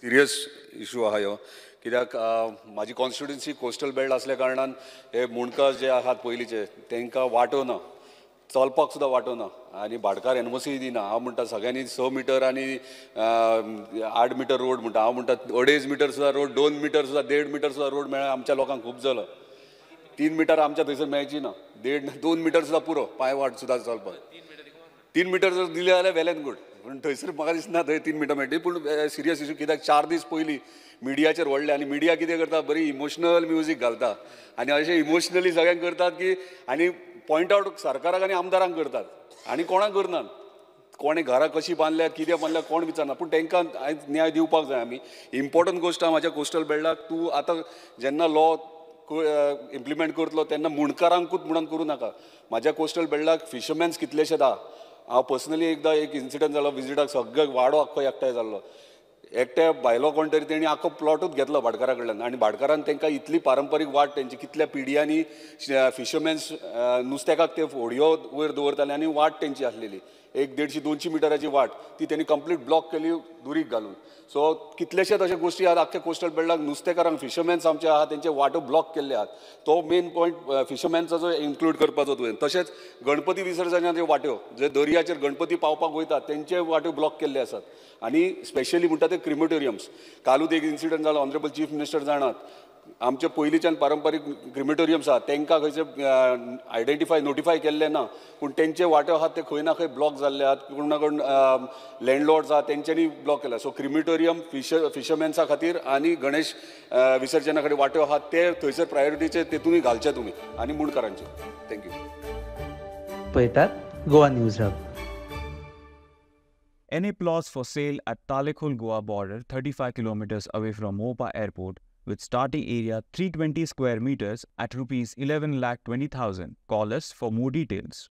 Serious issue आहा ह्यो, कित्याक म्हाजी कॉन्स्टिट्युएन्सी कोस्टल बेल्ट असल्या कारणान हे मुणकार जे आहात पयलींचे तांकां वाटो ना, चलपाक सुद्दां वाटो ना आनी भाटकार एनओसी दिना. हांव म्हणटा सगळ्यांनी 6 मिटर आनी 8 मिटर रोड म्हणटा, हांव म्हणटा 2.5 मिटर सुद्दां रोड, 2 मिटर सुद्दां 1.5 मिटर सुद्दां रोड मेळ्ळ्या आमच्या लोकांक खूब झालं. 3 मिटर आमच्या थंयसर मेळची ना, 2 मिटर सुद्दां पुरो पांय वाट सुद्दां चलपाक. 3 मिटर जर दिले जाल्यार वेल एंड गूड, पूण थंयसर म्हाका दिसना थंय 3 मिटर मेळटली. पूण सिरियस इशू कित्याक 4 दीस पयलीं मिडियाचेर व्हडले आनी मिडिया कितें करता, बरी इमोशनल म्युजीक घालता आनी अशें इमोशनली सगळ्यांक करतात की आनी पॉयंट आवट सरकाराक आनी आमदारांक करतात आनी कोणाक करनात. कोणें घरां कशीं बांदल्यात कितें बांदल्यात कोण विचारना, पूण तांकां आयज न्याय दिवपाक जाय आमी. इम्पॉर्टंट गोश्ट आहा म्हाज्या कोस्टल बेल्टाक, तूं आतां जेन्ना लॉ इम्प्लिमेंट करतलो तेन्ना मुणकारांकूच म्हणून करूं नाका. म्हाज्या कोस्टल बेल्टाक फिशरमॅन्स कितलेशेच आहा. हांव पर्सनली एकदां एक इन्सिडंट जालो विजिटाक, सगळे वाडो आख्खो एकठांय जाल्लो. एकट्या भायलो कोण तरी तेणी आख्खो प्लॉटूच घेतलो भाटकारा कडल्यान आनी भाटकारान तांकां इतली पारंपारीक वाट तेंची कितल्या पिड्यांनी फिशरमॅन्स नुस्तेकाक ते व्हडयो वयर दवरताले आनी वाट तेंची आसलेली 150-200 मिटराची वाट, ती तेणी कंप्लीट ब्लॉक केली दुरीक घालून. सो कितलेशेच अशे गोश्टी आहात आख्ख्या कोस्टल बेल्टाक. नुस्तेकारांक फिशरमॅन्स आमचे आहात तेंचे वाटो ब्लॉक केल्ले आहात. तो मेन पॉयंट फिशरमॅन्साचो इन्क्लूड करपाचो तुवें. तशेंच गणपती विसर्जनाच्यो वाट्यो, जे दर्याचेर गणपती पावपाक वयतात तेंचे वाट्यो ब्लॉक केल्ले आसात. आनी स्पेशली म्हणटा ते क्रिमेटोरियम्स. कालूच एक इन्सिडंट जालो, ऑनरेबल चीफ मिनिस्टर जाणात, आमचे पयलींच्यान पारंपारीक क्रिमेटोरियम्स आहात तांकां खंयचे नोटिफाय केल्ले ना, पूण तेंचे वाट्यो आहात ते खंय ना खंय ब्लॉक जाल्ले आहात. कोण ना कोण लँडलॉर्ड्स आहात तेंच्यांनी ब्लॉक केला. सो क्रिमेटोरियम फिशरमॅन्सा खातीर आनी गणेश विसर्जना खातीर वाट्यो आहात ते थंयसर प्रायोरिटीचे तेतूनय घालचे तुमी आनी मुणकारांचे. थँक्यू. पळयतात Goa news hub. Any plots for sale at Talekhol Goa border, 35 kilometers away from Mopa Airport, with starting area 320 square meters at rupees 11,20,000. Call us for more details.